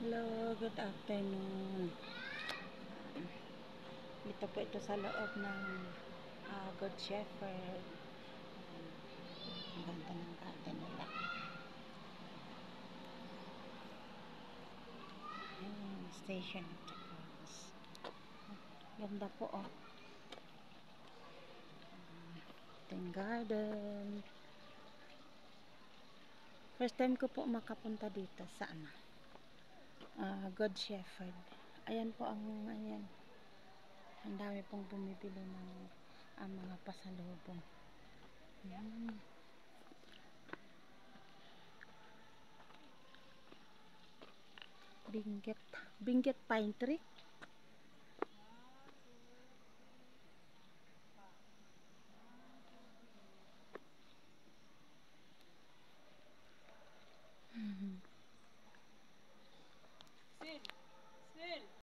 Hello, good afternoon. Ito po ito sa loob ng Good Shepherd. Ang ganda ng garden nila. Station of the Cross. Ganda po oh. Ito yung garden. First time ko po makapunta dito sa Good Shepherd. Ayan po ayan. Ang dami pong bumibili ng mga pasalubong. Benguet Pine Tree.